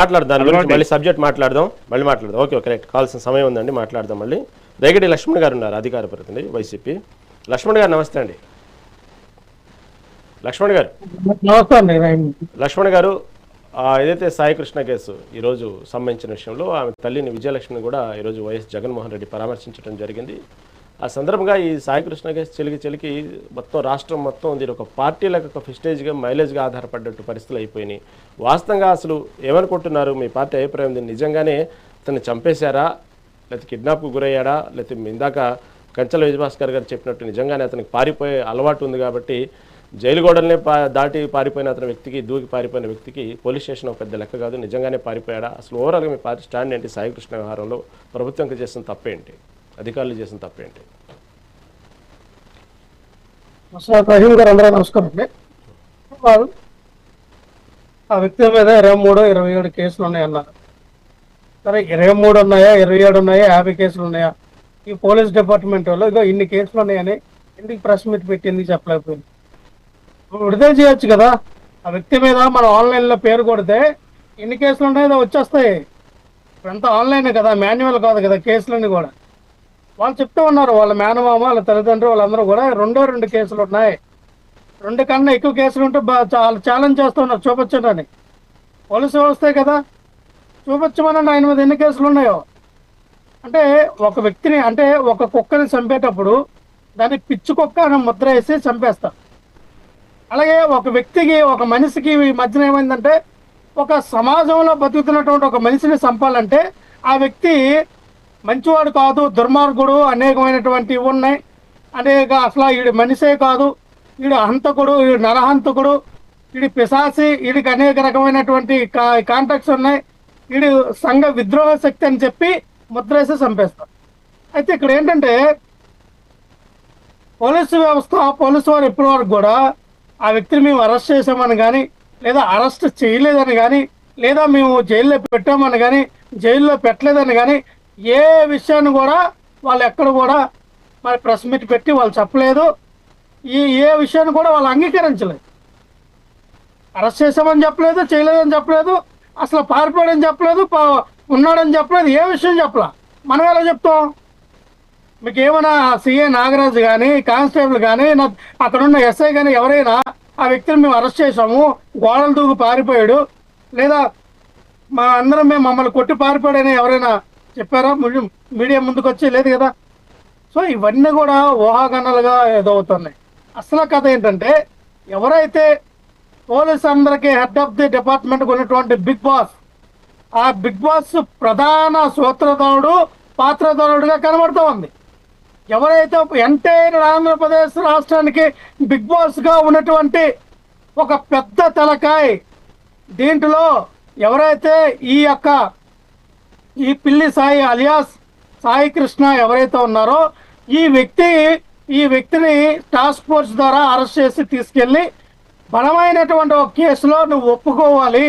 మాట్లాడదాం దాని గురించి మళ్ళీ సబ్జెక్ట్ మాట్లాడదాం ఓకే రైట్ కావాల్సిన సమయం ఉందండి మాట్లాడదాం మళ్ళీ. రేగడి లక్ష్మణ్ గారు ఉన్నారు అధికార ప్రతినిధి వైసీపీ. లక్ష్మణ్ గారు నమస్తే అండి. లక్ష్మణ్ గారు ఏదైతే సాయికృష్ణ కేసు ఈరోజు సంబంధించిన విషయంలో ఆమె తల్లిని విజయలక్ష్మిని కూడా ఈరోజు వైఎస్ జగన్మోహన్ రెడ్డి పరామర్శించడం జరిగింది. ఆ సందర్భంగా ఈ సాయికృష్ణ కేసు చెలికి మొత్తం రాష్ట్రం మొత్తం దీని ఒక పార్టీలకు ఒక ఫిస్టేజ్గా మైలేజ్గా ఆధారపడ్డట్టు పరిస్థితులు అయిపోయినాయి. వాస్తవంగా అసలు ఏమనుకుంటున్నారు? మీ పార్టీ అభిప్రాయం నిజంగానే అతన్ని చంపేశారా, లేకపోతే కిడ్నాప్కు గురయ్యాడా, లేకపోతే ఇందాక కంచెల విజయభాస్కర్ గారు చెప్పినట్టు నిజంగానే అతనికి పారిపోయే అలవాటు ఉంది కాబట్టి జైలు గోడల్నే దాటి పారిపోయిన అతని వ్యక్తికి దూకి పారిపోయిన వ్యక్తికి పోలీస్ స్టేషన్ ఒక పెద్ద లెక్క కాదు, నిజంగానే పారిపోయాడా? అసలు ఓవరాల్గా మీ పార్టీ స్టాండ్ ఏంటి? సాయికృష్ణ వ్యవహారంలో ప్రభుత్వంకి చేసిన తప్పేంటి, అధికారులు చేసిన తప్పేంటి? రహీం గారు అందరూ నమస్కారం అండి. ఆ వ్యక్తి మీద 23, 27 కేసులు ఉన్నాయన్నారు. సరే 23 ఉన్నాయా, 27 ఉన్నాయా, 50 కేసులు ఉన్నాయా? ఈ పోలీస్ డిపార్ట్మెంట్ వాళ్ళు ఇదో ఇన్ని కేసులు ఉన్నాయని ఎందుకు ప్రెస్ మీట్ పెట్టి ఎందుకు చెప్పలేకపోయింది? విడుదల చేయొచ్చు కదా. ఆ వ్యక్తి మీద మనం ఆన్లైన్లో పేరు కొడితే ఎన్ని కేసులు ఉన్నాయో వచ్చేస్తాయి. ఇప్పుడంతా ఆన్లైనే కదా, మాన్యువల్ కాదు కదా కేసులన్నీ కూడా. వాళ్ళు చెప్తూ ఉన్నారు, వాళ్ళ మేనమామ వాళ్ళ తల్లిదండ్రులు వాళ్ళందరూ కూడా 2 కేసులు ఉన్నాయి, 2 కన్నా ఎక్కువ కేసులు ఉంటే ఛాలెంజ్ చేస్తున్నారు చూపించండి. పోలీసు వస్తాయి కదా, చూపించమనండి ఆయన మీద ఎన్ని కేసులు ఉన్నాయో. అంటే ఒక వ్యక్తిని, అంటే ఒక కుక్కని చంపేటప్పుడు దాన్ని పిచ్చి కుక్క అని ముద్ర వేసి చంపేస్తాం. అలాగే ఒక వ్యక్తికి, ఒక మనిషికి ఈ మధ్యన ఏమైందంటే, ఒక సమాజంలో బతుకుతున్నటువంటి ఒక మనిషిని చంపాలంటే ఆ వ్యక్తి మంచివాడు కాదు, దుర్మార్గుడు, అనేకమైనటువంటివి ఉన్నాయి. అనేక అసలు వీడి మనిషే కాదు, వీడు హంతకుడు, వీడు నరహంతకుడు, వీడి పిశాసి, వీడికి అనేక రకమైనటువంటి కాంటాక్ట్స్ ఉన్నాయి, వీడు సంఘ విద్రోహ శక్తి అని చెప్పి ముద్రేసి చంపేస్తారు. అయితే ఇక్కడ ఏంటంటే పోలీసు వ్యవస్థ, పోలీసు వారు ఇప్పటి వరకు కూడా ఆ వ్యక్తిని మేము అరెస్ట్ చేసామని కానీ, లేదా అరెస్ట్ చేయలేదని కానీ, లేదా మేము జైల్లో పెట్టామని కానీ, జైల్లో పెట్టలేదని కానీ ఏ విషయాన్ని కూడా వాళ్ళు ఎక్కడ కూడా మరి ప్రెస్ మీట్ పెట్టి వాళ్ళు చెప్పలేదు. ఏ విషయాన్ని కూడా వాళ్ళు అంగీకరించలేదు. అరెస్ట్ చేసామని చెప్పలేదు, చేయలేదని చెప్పలేదు, అసలు పారిపోయాడని చెప్పలేదు, ఉన్నాడని చెప్పలేదు, ఏ విషయం చెప్పలా. మనం ఎలా చెప్తాం? మీకు ఏమైనా సిఏ నాగరాజు కానీ, కానిస్టేబుల్ కానీ, అక్కడున్న ఎస్ఐ కానీ ఎవరైనా ఆ వ్యక్తిని మేము అరెస్ట్ చేసాము, గోడలు దూకి పారిపోయాడు, లేదా మేము మమ్మల్ని కొట్టి పారిపోయాడని ఎవరైనా చెప్పారా? మీడియా ముందుకు వచ్చి లేదు కదా. సో ఇవన్నీ కూడా ఊహాగానాలుగా ఎదవుతున్నాయి. అసలు కథ ఏంటంటే, ఎవరైతే పోలీస్ అందరికీ హెడ్ ఆఫ్ ది డిపార్ట్మెంట్కి ఉన్నటువంటి బిగ్ బాస్, ఆ బిగ్ బాస్ ప్రధాన సూత్రధారుడు, పాత్రధారుడుగా కనబడుతూ ఉంది. ఎవరైతే ఎంటైర్ ఆంధ్రప్రదేశ్ రాష్ట్రానికి బిగ్ బాస్గా ఉన్నటువంటి ఒక పెద్ద తలకాయ, దీంట్లో ఎవరైతే ఈ పిల్లి సాయి అలియాస్ సాయి కృష్ణ ఎవరైతే ఉన్నారో ఈ వ్యక్తిని టాస్క్ ఫోర్స్ ద్వారా అరెస్ట్ చేసి తీసుకెళ్ళి బలమైనటువంటి ఒక కేసులో నువ్వు ఒప్పుకోవాలి.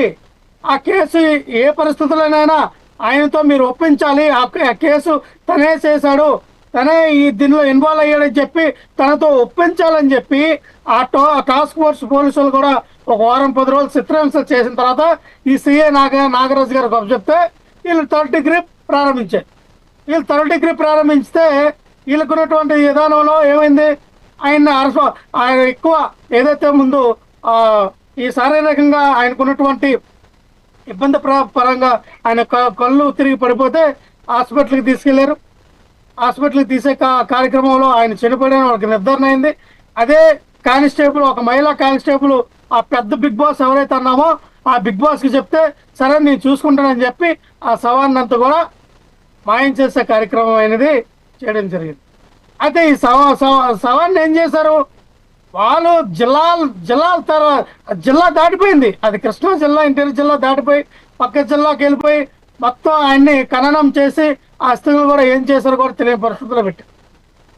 ఆ కేసు ఏ పరిస్థితుల్లోనైనా ఆయనతో మీరు ఒప్పించాలి. ఆ కేసు తనే చేశాడు, తనే దీనిలో ఇన్వాల్వ్ అయ్యాడని చెప్పి తనతో ఒప్పించాలని చెప్పి ఆ టాస్క్ ఫోర్స్ పోలీసులు కూడా ఒక వారం 10 రోజులు చిత్రహింస చేసిన తర్వాత ఈ సిఏ నాగరాజు గారికి చెప్తే వీళ్ళు థర్డ్ డిగ్రీ ప్రారంభించారు. వీళ్ళు థర్డ్ డిగ్రీ ప్రారంభించితే వీళ్ళకున్నటువంటి విధానంలో ఏమైంది, ఆయన ఎక్కువ ఏదైతే ముందు ఈ శారీరకంగా ఆయనకున్నటువంటి ఇబ్బంది పరంగా ఆయన కళ్ళు తిరిగి పడిపోతే హాస్పిటల్కి తీసుకెళ్లారు. హాస్పిటల్కి తీసే కార్యక్రమంలో ఆయన చనిపోయిన వాళ్ళకి నిర్ధారణ అయింది. అదే కానిస్టేబుల్, ఒక మహిళా కానిస్టేబుల్ ఆ పెద్ద బిగ్ బాస్ ఎవరైతే అన్నామో ఆ బిగ్ బాస్కి చెప్తే సరే నేను చూసుకుంటానని చెప్పి ఆ శవాన్ని అంతా కూడా మాయం చేసే కార్యక్రమం అనేది చేయడం జరిగింది. అయితే ఈ శవాన్ని ఏం చేశారు వాళ్ళు? జిల్లా దాటిపోయింది, అది కృష్ణా జిల్లా, ఇంటీరియర్ జిల్లా దాటిపోయి పక్క జిల్లాకి వెళ్ళిపోయి మొత్తం ఆయన్ని ఖననం చేసి ఆ అస్థిని కూడా ఏం చేశారో కూడా తెలియని పరిస్థితుల్లో పెట్టారు.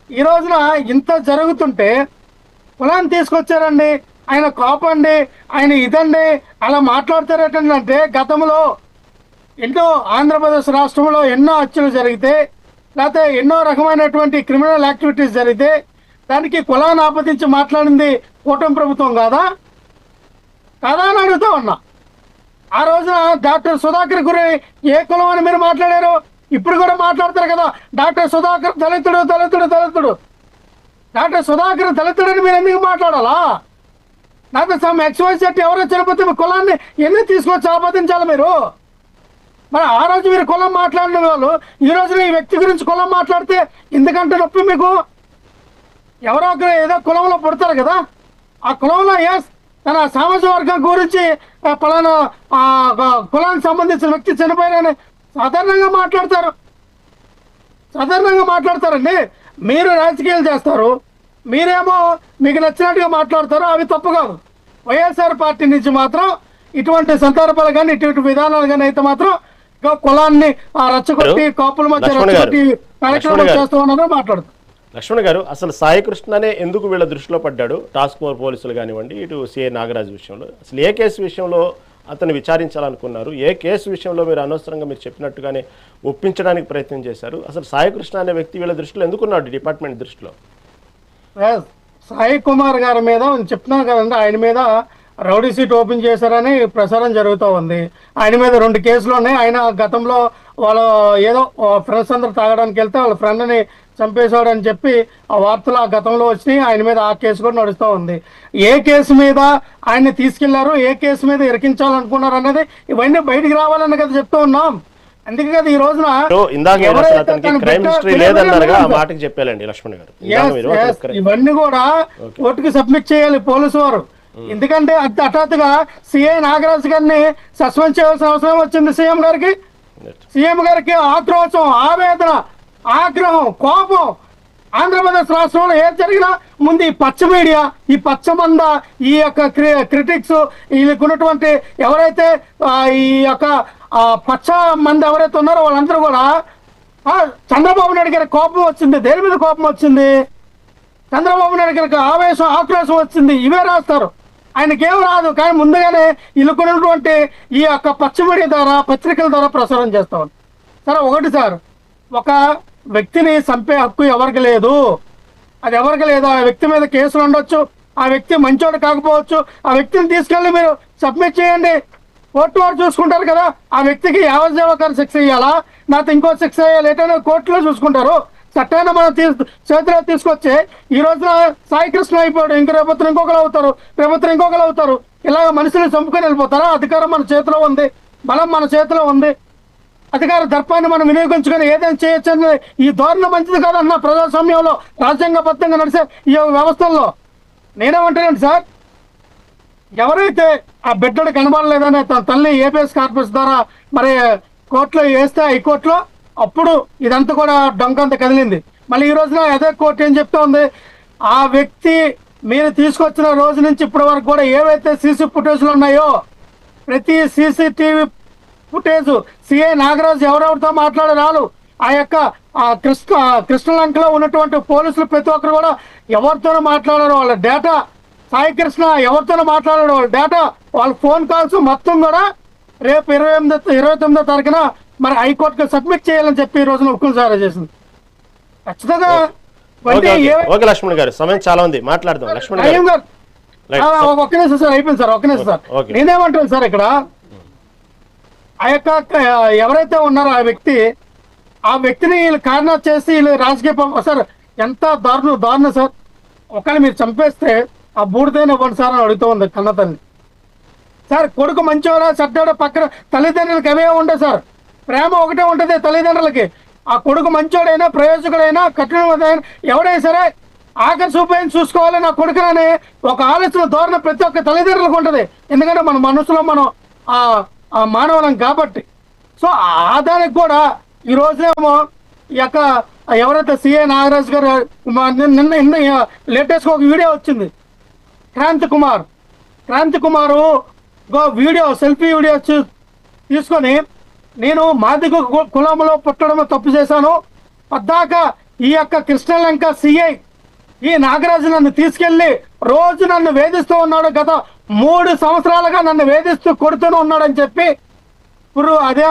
ఈ రోజున ఇంత జరుగుతుంటే కులాన్ని తీసుకొచ్చారండి, ఆయన కాపండి, ఆయన ఇదండి, అలా మాట్లాడతారేటంటే గతంలో ఎన్నో ఆంధ్రప్రదేశ్ రాష్ట్రంలో ఎన్నో హత్యలు జరిగితే, లేకపోతే ఎన్నో రకమైనటువంటి క్రిమినల్ యాక్టివిటీస్ జరిగితే దానికి కులాన్ని ఆపాదించి మాట్లాడింది కూటమి ప్రభుత్వం కాదా అని అడుగుతా ఉన్నా. ఆ రోజున డాక్టర్ సుధాకర్ గురి ఏ కులం అని మీరు మాట్లాడారు, ఇప్పుడు కూడా మాట్లాడతారు కదా. డాక్టర్ సుధాకర్ దళితుడు దళితుడు దళితుడు. డాక్టర్ సుధాకర్ దళితుడని మీరు ఎందుకు మాట్లాడాలా? డాక్టర్ సమ్ XYZ ఎవరో చనిపోతే మీ కులాన్ని ఎందుకు తీసుకొచ్చి ఆపాదించాలి మీరు? మరి ఆ రోజు మీరు కులం మాట్లాడిన వాళ్ళు ఈ రోజున ఈ వ్యక్తి గురించి కులం మాట్లాడితే ఎందుకంటే నొప్పి మీకు? ఎవరో ఒకరు ఏదో కులంలో పుడతారు కదా, ఆ కులంలో తన సామాజిక వర్గం గురించి పలానా కులానికి సంబంధించిన వ్యక్తి చనిపోయారని సాధారణంగా మాట్లాడతారండి. మీరు రాజకీయాలు చేస్తారు, మీరేమో మీకు నచ్చినట్టుగా మాట్లాడతారు, అవి తప్పు కాదు. వైఎస్ఆర్ పార్టీ నుంచి మాత్రం ఇటువంటి సందర్భాలు కానీ ఇటువంటి విధానాలు కానీ అయితే మాత్రం కులాన్ని రచ్చగొట్టి కాపుల మధ్య రచ్చగొట్టి కార్యక్రమాలు చేస్తూ ఉన్నారో మాట్లాడుతారు. లక్ష్మణ్ గారు, అసలు సాయి కృష్ణనే ఎందుకు వీళ్ళ దృష్టిలో పడ్డాడు? టాస్క్ ఫోర్స్ పోలీసులు కానివ్వండి, ఇటు సిఐ నాగరాజు విషయంలో అసలు ఏ కేసు విషయంలో అతను విచారించాలనుకున్నారు? ఏ కేసు విషయంలో మీరు అనవసరంగా మీరు చెప్పినట్టుగానే ఒప్పించడానికి ప్రయత్నం చేశారు? అసలు సాయి కృష్ణ అనే వ్యక్తి వీళ్ళ దృష్టిలో ఎందుకున్నాడు, డిపార్ట్మెంట్ దృష్టిలో? సాయి కుమార్ గారి మీద చెప్తున్నాను కదండి, ఆయన మీద రౌడీ సీట్ ఓపెన్ చేశారని ప్రచారం జరుగుతూ ఉంది. ఆయన మీద 2 కేసులు ఉన్నాయి. ఆయన గతంలో వాళ్ళు ఏదో ఫ్రెండ్స్ అందరూ తాగడానికి వెళ్తే వాళ్ళ ఫ్రెండ్ని చంపేశాడని చెప్పి ఆ వార్తలు ఆ గతంలో వచ్చినాయి. ఆయన మీద ఆ కేసు కూడా నడుస్తూ ఉంది. ఏ కేసు మీద ఆయన్ని తీసుకెళ్లారు, ఏ కేసు మీద ఇరికించాలనుకున్నారు అన్నది ఇవన్నీ బయటికి రావాలని కదా చెప్తూ ఉన్నాం. అందుకే కదా ఈ రోజున ఇవన్నీ కూడా కోర్టుకి సబ్మిట్ చేయాలి పోలీసు వారు. ఎందుకంటే హఠాత్తుగా సిఐ నాగరాజు గారిని సస్పెండ్ చేయాల్సిన అవసరం వచ్చింది సీఎం గారికి. సీఎం గారికి ఆక్రోశం, ఆవేదన, ఆగ్రహం, కోపం. ఆంధ్రప్రదేశ్ రాష్ట్రంలో ఏం జరిగినా ముందు ఈ పచ్చ మీడియా, ఈ పచ్చమంద, ఈ యొక్క క్రిటిక్స్, వీళ్ళకున్నటువంటి ఎవరైతే ఈ యొక్క పచ్చ మంది ఎవరైతే ఉన్నారో వాళ్ళందరూ కూడా చంద్రబాబు నాయుడు గారికి కోపం వచ్చింది. దేని మీద కోపం వచ్చింది? చంద్రబాబు నాయుడు గారికి ఆవేశం, ఆక్రోశం వచ్చింది. ఇవే రాస్తారు. ఆయనకేం రాదు, కానీ ముందుగానే ఇల్లుకున్నటువంటి ఈ యొక్క పచ్చ మీడియా ద్వారా, పత్రికల ద్వారా ప్రసారం చేస్తాం. సరే, ఒకటి సార్, ఒక వ్యక్తిని చంపే హక్కు ఎవరికి లేదు. అది ఎవరికి లేదు. ఆ వ్యక్తి మీద కేసులు ఉండొచ్చు, ఆ వ్యక్తి మంచోడు కాకపోవచ్చు. ఆ వ్యక్తిని తీసుకెళ్ళి మీరు సబ్మిట్ చేయండి, కోర్టు వారు చూసుకుంటారు కదా. ఆ వ్యక్తికి యావజ్జీవకాల శిక్ష ఇవ్వాలా, నాతో ఇంకో శిక్ష ఇవ్వాలి, ఏటైనా కోర్టులో చూసుకుంటారు. చట్టాన్ని మనం చేతిలో తీసుకొచ్చి ఈ రోజున సాయి కృష్ణ అయిపోయాడు, ఇంక రేపొత్తున ఇంకొకరు అవుతారు, రేపొత్తున ఇంకొకరు అవుతారు. ఇలాగ మనుషులు చంపుకొని వెళ్ళిపోతారా? అధికారం మన చేతిలో ఉంది, బలం మన చేతిలో ఉంది. అధికార దర్పాన్ని మనం వినియోగించుకొని ఏదైనా చేయొచ్చని ఈ ధోరణి మంచిది కాదన్న ప్రజాస్వామ్యంలో, రాజ్యాంగబద్ధంగా నడిచే ఈ వ్యవస్థల్లో. నేనేమంటానండి సార్, ఎవరైతే ఆ బిడ్డడు కనబడలేదని తన తల్లి ఏపీఎస్ కార్పొరేషన్ ద్వారా మరి కోర్టులో వేస్తే, హైకోర్టులో, అప్పుడు ఇదంతా కూడా డొంకంత కదిలింది. మళ్ళీ ఈ రోజున అదే కోర్టు ఏం చెప్తా ఉంది, ఆ వ్యక్తి మీరు తీసుకొచ్చిన రోజు నుంచి ఇప్పటి వరకు కూడా ఏవైతే సీసీ ఫుటేజ్లు ఉన్నాయో, ప్రతి సీసీటీవీ ఫుటేజ్ సిఐ నాగరాజు ఎవరెవరితో మాట్లాడారు, ఆ యొక్క కృష్ణలంకలో ఉన్నటువంటి పోలీసులు ప్రతి ఒక్కరు కూడా ఎవరితోనో మాట్లాడారు, వాళ్ళ డేటా, సాయి కృష్ణ ఎవరితోనో మాట్లాడారు, వాళ్ళ డేటా, వాళ్ళ ఫోన్ కాల్స్ మొత్తం కూడా రేపు 29వ తారీఖున మరి హైకోర్టుకి సబ్మిట్ చేయాలని చెప్పి ఈ రోజున హుకుం చేసింది. ఖచ్చితంగా లక్ష్మణ్ గారు, సమయం చాలా ఉంది, మాట్లాడదాం. లక్ష్మణ్ గారు, ఒక్క నిమిషం సార్, అయిపోయింది సార్, ఒక్క నిమిషం సార్. నేనేమంటాను సార్, ఇక్కడ ఆ యొక్క ఎవరైతే ఉన్నారో ఆ వ్యక్తిని వీళ్ళు కారణం చేసి వీళ్ళు రాజకీయ సార్, ఎంత దారుణం సార్. ఒకవేళ మీరు చంపేస్తే ఆ బూడిదైన ఇవ్వండి సార్ అని అడుగుతూ ఉంది కన్న తల్లి. సార్, కొడుకు మంచివాడా చెడ్డాడా పక్కన తల్లిదండ్రులకి అవే ఉంటాయి సార్. ప్రేమ ఒకటే ఉంటుంది తల్లిదండ్రులకి. ఆ కొడుకు మంచోడైనా, ప్రయోజకుడైనా, కఠినమైన ఎవడైనా సరే ఆఖరి చూపైన చూసుకోవాలి నా కొడుకునని ఒక ఆలోచన ధోరణి ప్రతి ఒక్క తల్లిదండ్రులకు ఉంటుంది. ఎందుకంటే మన మనసులో మనం ఆ మానవులం కాబట్టి. సో దానికి కూడా ఈ రోజేమో ఈ యొక్క ఎవరైతే సిఐ నాగరాజు గారు నిన్న లేటెస్ట్ ఒక వీడియో వచ్చింది, క్రాంతి కుమారు వీడియో, సెల్ఫీ వీడియో తీసుకొని, నేను మాదిగ కులంలో పుట్టడం తప్పు చేశాను, పద్దాక ఈ యొక్క కృష్ణలంక సిఐ ఈ నాగరాజు నన్ను తీసుకెళ్లి రోజు నన్ను వేధిస్తూ ఉన్నాడు, గత 3 సంవత్సరాలుగా నన్ను వేధిస్తూ కొడుతూనే ఉన్నాడని చెప్పి ఇప్పుడు అదే